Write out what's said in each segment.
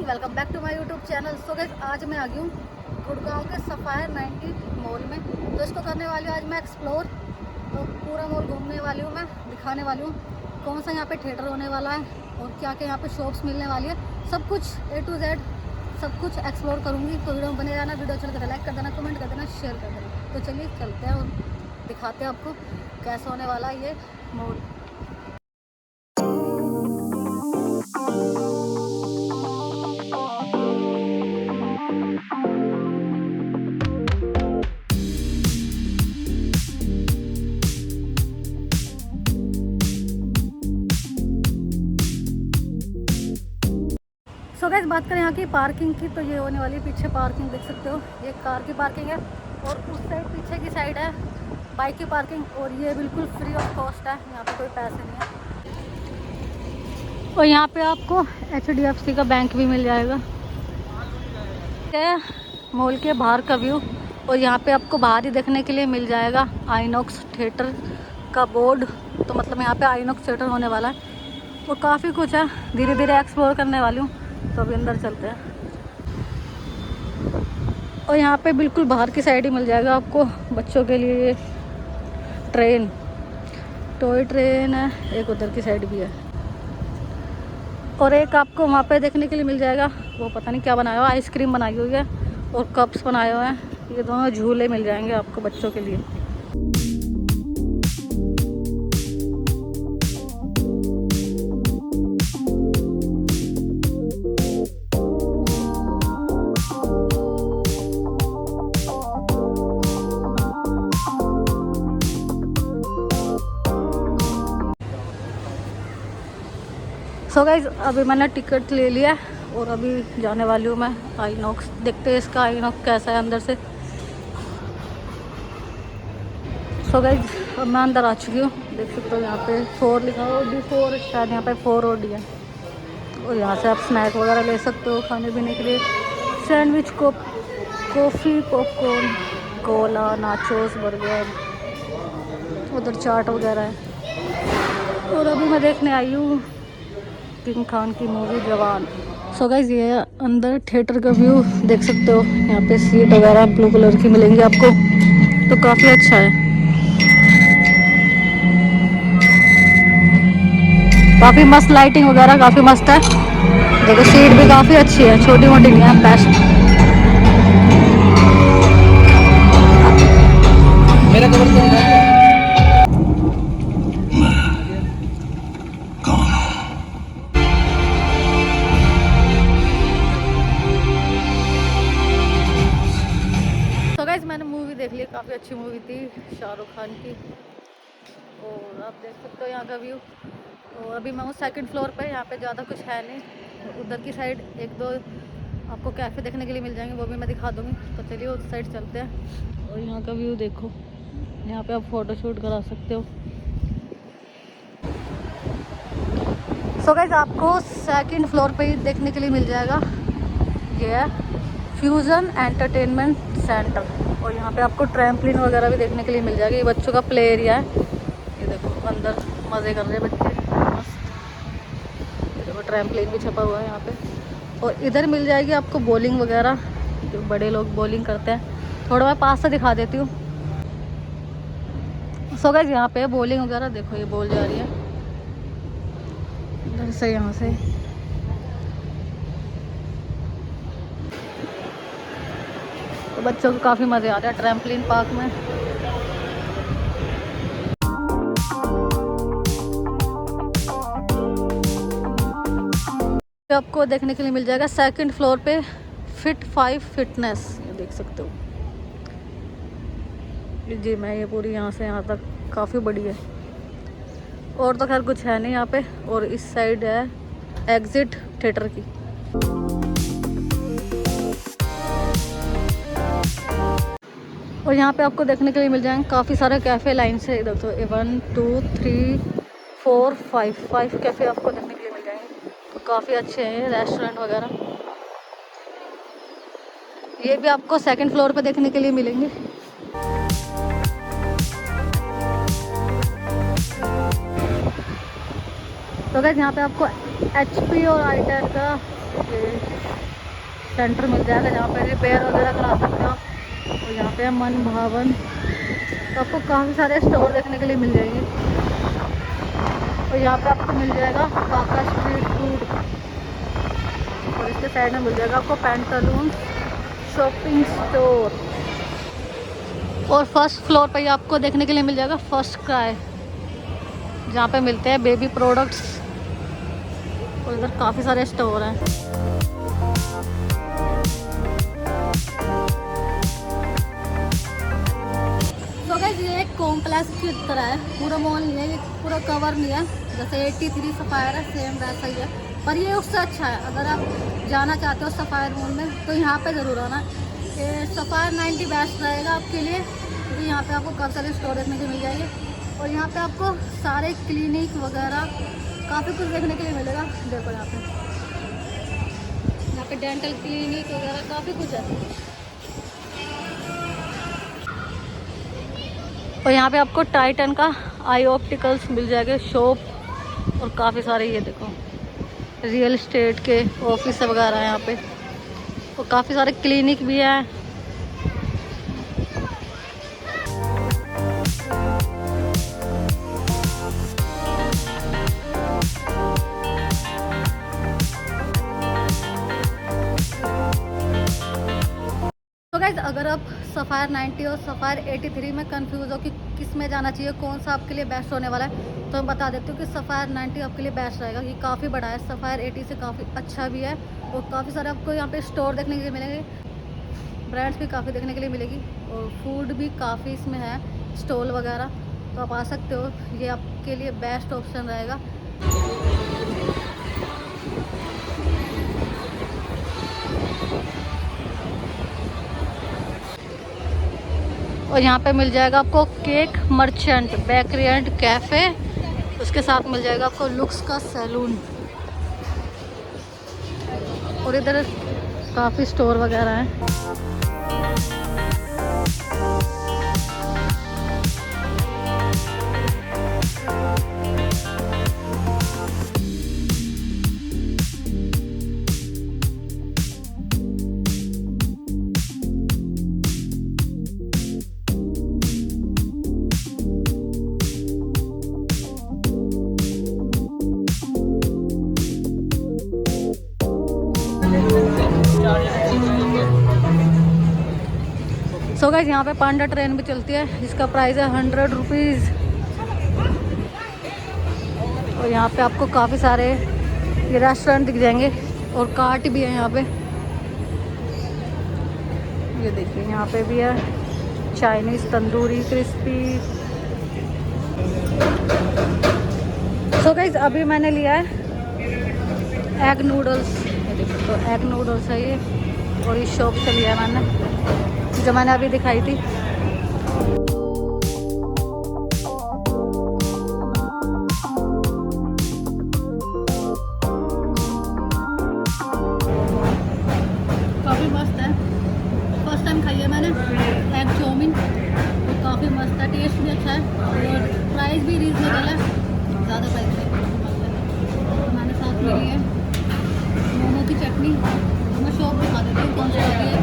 Morning, welcome back to my YouTube channel. So guys, आज मैं आ गई हूँ गुड़गांव के सफायर 90 मॉल में। तो इसको करने वाली हूँ आज मैं एक्सप्लोर। तो पूरा मॉल घूमने वाली हूँ, मैं दिखाने वाली हूँ कौन सा यहाँ पे थिएटर होने वाला है और क्या क्या यहाँ पे शॉप्स मिलने वाली है। सब कुछ A to Z सब कुछ एक्सप्लोर करूँगी। तो वीडियो में बने रहना। वीडियो अच्छा लगे लाइक कर देना, कमेंट कर देना, शेयर कर देना। तो चलिए चलते हैं और दिखाते हैं आपको कैसा होने वाला है ये मॉल। सो गाइस, बात करें यहाँ की पार्किंग की, तो ये होने वाली है पीछे पार्किंग, देख सकते हो ये कार की पार्किंग है और उस साइड पीछे की साइड है बाइक की पार्किंग। और ये बिल्कुल फ्री ऑफ कॉस्ट है, यहाँ पे कोई पैसे नहीं है। और यहाँ पे आपको HDFC का बैंक भी मिल जाएगा। मॉल के बाहर का व्यू, और यहाँ पे आपको बाहर ही देखने के लिए मिल जाएगा आइनॉक्स थिएटर का बोर्ड। तो मतलब यहाँ पे आइनॉक्स थिएटर होने वाला है और काफ़ी कुछ है, धीरे धीरे एक्सप्लोर करने वाली हूँ। तो अभी अंदर चलते हैं। और यहाँ पे बिल्कुल बाहर की साइड ही मिल जाएगा आपको बच्चों के लिए ट्रेन, टॉय ट्रेन है, एक उधर की साइड भी है। और एक आपको वहाँ पे देखने के लिए मिल जाएगा, वो पता नहीं क्या बनाया हुआ, आइसक्रीम बनाई हुई है और कप्स बनाए हुए हैं। ये दोनों झूले मिल जाएंगे आपको बच्चों के लिए। सो गाइज, अभी मैंने टिकट ले लिया और अभी जाने वाली हूँ मैं आइनॉक्स। देखते हैं इसका आइनॉक्स कैसा है अंदर से। सो गाइज, अब मैं अंदर आ चुकी हूँ, देख सकते हो यहाँ पे 4 लिखा हुआ, OD4 शायद, यहाँ पे 4OD है। और यहाँ से आप स्नैक वगैरह ले सकते हो खाने पीने के लिए, sandwich, coffee, popcorn, Cola, nachos, burger, उधर चाट वगैरह है। और अभी मैं देखने आई हूँ किंग खान की मूवी जवान। सो गाइस, ये अंदर थिएटर का व्यू देख सकते हो। यहाँ पे सीट वगैरह ब्लू कलर की मिलेंगी आपको, तो काफ़ी अच्छा है। काफ़ी मस्त लाइटिंग वगैरह काफ़ी मस्त है। देखो सीट भी काफ़ी अच्छी है, छोटी मोटी नहीं है, बेस्ट। मेरा मैंने मूवी देख ली, काफ़ी अच्छी मूवी थी शाहरुख खान की। और आप देख सकते हो यहाँ का व्यू। और अभी मैं हूँ 2nd फ्लोर पे, यहाँ पे ज़्यादा कुछ है नहीं। उधर की साइड 1-2 आपको कैफ़े देखने के लिए मिल जाएंगे, वो भी मैं दिखा दूँगी। तो चलिए उस साइड चलते हैं। और यहाँ का व्यू देखो, यहाँ पे आप फ़ोटो शूट करा सकते हो। सो गाइस, आपको 2nd फ्लोर पे ही देखने के लिए मिल जाएगा, ये है फ्यूज़न एंटरटेनमेंट सेंटर। और यहाँ पे आपको ट्रैम्पलिन वगैरह भी देखने के लिए मिल जाएगा। ये बच्चों का प्ले एरिया है, ये देखो अंदर मज़े कर रहे हैं बच्चे मस्त। ये देखो ट्रैम्पलिन भी छपा हुआ है यहाँ पे। और इधर मिल जाएगी आपको बॉलिंग वगैरह, जो बड़े लोग बॉलिंग करते हैं। थोड़ा मैं पास से दिखा देती हूँ। सो गाइस, यहाँ पे बॉलिंग वगैरह देखो, ये बॉल जा रही है इधर से, यहाँ से। तो बच्चों को काफ़ी मज़े आ रहे हैं ट्रैम्पलिन पार्क में। आपको देखने के लिए मिल जाएगा 2nd फ्लोर पे फिट 5 फिटनेस, ये देख सकते हो। ये जिम है, ये पूरी यहाँ से यहाँ तक काफ़ी बड़ी है। और तो खैर कुछ है नहीं यहाँ पे। और इस साइड है एग्जिट थिएटर की। और यहाँ पे आपको देखने के लिए मिल जाएंगे काफ़ी सारे कैफ़े लाइन से। इधर तो 1 2 3 4 5 कैफ़े आपको देखने के लिए मिल जाएंगे। तो काफ़ी अच्छे हैं रेस्टोरेंट वगैरह। ये भी आपको 2nd फ्लोर पे देखने के लिए मिलेंगे। तो गाइस, यहाँ पे आपको HP और itel का ये सेंटर मिल जाएगा जहाँ पे रिपेयर वगैरह करा सकते हो। और यहाँ पे मन भावन, तो आपको काफ़ी सारे स्टोर देखने के लिए मिल जाएंगे। और यहाँ पे आपको मिल जाएगा काका स्ट्रीट फूड, और इसके साइड में मिल जाएगा आपको पैंटालून शॉपिंग स्टोर। और फर्स्ट फ्लोर पे ही आपको देखने के लिए मिल जाएगा फर्स्ट क्राई, जहाँ पे मिलते हैं बेबी प्रोडक्ट्स। और इधर काफ़ी सारे स्टोर हैं। तो गाइस ये एक कॉम्प्लेक्स की तरह है, पूरा मॉल नहीं है, ये पूरा कवर नहीं है। जैसे 83 सफ़ायर है सेम वैसा ही है, पर ये उससे अच्छा है। अगर आप जाना चाहते हो सफ़ायर मॉल में तो यहाँ पे ज़रूर आना। ये सफ़ायर 90 बेस्ट रहेगा आपके लिए, क्योंकि यहाँ पे आपको काफ़ी सारे स्टोर देखने को मिल जाएंगे। और यहाँ पे आपको सारे क्लिनिक वगैरह काफ़ी कुछ देखने के लिए मिलेगा। देखो यहाँ पे डेंटल क्लिनिक वगैरह काफ़ी कुछ है। और यहाँ पे आपको टाइटन का आई ऑप्टिकल्स मिल जाएंगे शॉप, और काफ़ी सारे ये देखो रियल एस्टेट के ऑफिस वगैरह हैं यहाँ पे, और काफ़ी सारे क्लिनिक भी हैं। तो गाइस अगर आप सफ़ायर 90 और सफ़ायर 83 में कंफ्यूज हो कि किस में जाना चाहिए, कौन सा आपके लिए बेस्ट होने वाला है, तो मैं बता देती हूँ कि सफ़ायर 90 आपके लिए बेस्ट रहेगा। ये काफ़ी बड़ा है, सफ़ायर 80 से काफ़ी अच्छा भी है, और काफ़ी सारे आपको यहाँ पे स्टोर देखने के लिए मिलेंगे, ब्रांड्स भी काफ़ी देखने के लिए मिलेगी, और फूड भी काफ़ी इसमें है, स्टॉल वगैरह। तो आप आ सकते हो, ये आपके लिए बेस्ट ऑप्शन रहेगा। और यहाँ पे मिल जाएगा आपको cake merchant, bakery and cafe, उसके साथ मिल जाएगा आपको लुक्स का सैलून। और इधर काफ़ी स्टोर वगैरह हैं। सो गाइस यहाँ पे पांडा ट्रेन भी चलती है, जिसका प्राइस है 100 रुपीज़। और यहाँ पे आपको काफ़ी सारे ये रेस्टोरेंट दिख जाएंगे, और कार्ट भी है यहाँ पे। ये देखिए यहाँ पे भी है Chinese, tandoori, crispy. So guys अभी मैंने लिया है एग नूडल्स, तो एग नूडल्स है ये, और इस शॉप से लिया है मैंने, जो मैंने अभी दिखाई थी। काफ़ी मस्त है, फर्स्ट टाइम खाई है मैंने एग चाउमीन, तो काफ़ी मस्त है, टेस्ट भी अच्छा है, और प्राइस भी रीजनेबल है, ज़्यादा प्राइस है। मैंने साथ में ली है मोमो की चटनी, मैं शॉप दिखा देती हूँ कौन सी होती है।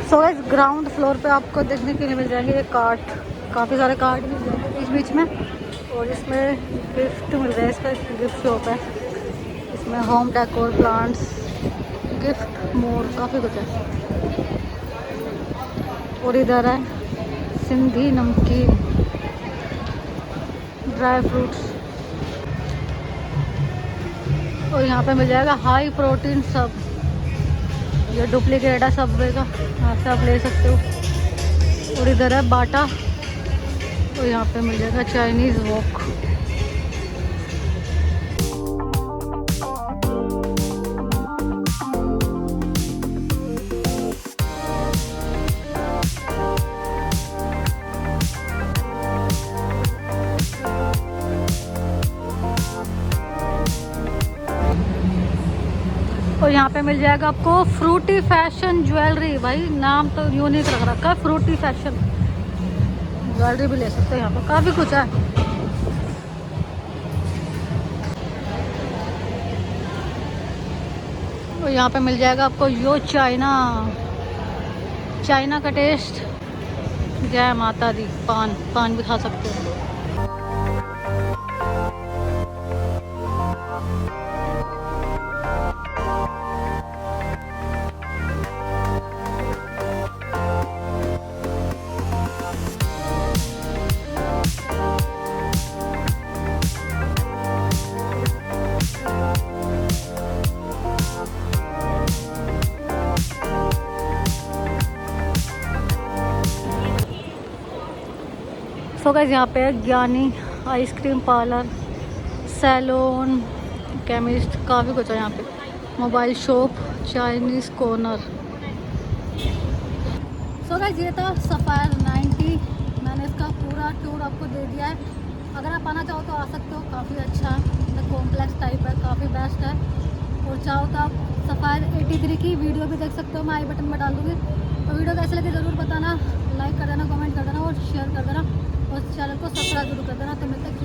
सो गाइस ग्राउंड फ्लोर पे आपको देखने के लिए मिल जाएंगे ये कार्ट, काफ़ी सारे कार्ट मिल जाएंगे बीच बीच में, और इसमें गिफ्ट मिल रहा है। इसका गिफ्ट शॉप है, इसमें होम डेकोर, प्लांट्स, गिफ्ट, मोर, काफ़ी कुछ है। और इधर है सिंधी नमकीन, ड्राई फ्रूट्स, और यहाँ पे मिल जाएगा हाई प्रोटीन सब, ये डुप्लीकेट है सबवे का, यहाँ से आप ले सकते हो। और इधर है बाटा, और यहाँ पे मिल जाएगा चाइनीज़ वॉक। और यहाँ पे मिल जाएगा आपको फ्रूटी फैशन ज्वेलरी। भाई नाम तो यूनिक रख रखा है, फ्रूटी फैशन। ज्वेलरी भी ले सकते हो, यहाँ पे काफ़ी कुछ है। और यहाँ पे मिल जाएगा आपको यो चाइना, चाइना का टेस्ट। जय माता दी। पान, पान भी खा सकते हो। सो गाइस यहाँ पे है ज्ञानी आइसक्रीम पार्लर, सैलून, केमिस्ट, काफ़ी कुछ है यहाँ पे। Mobile shop, Chinese corner. So guys ये था सफ़ायर 90। मैंने इसका पूरा टूर आपको दे दिया है। अगर आप आना चाहो तो आ सकते हो, काफ़ी अच्छा है, कॉम्प्लेक्स टाइप है, काफ़ी बेस्ट है। और चाहो तो आप सफ़ायर 83 की वीडियो भी देख सकते हो, मैं आई बटन में डाल दूँगी। तो वीडियो कैसे लगे ज़रूर बताना, लाइक कर देना, कमेंट कर देना और शेयर कर देना, और चैनल को सब्सक्राइब जरूर कर देना। तो मिलते हैं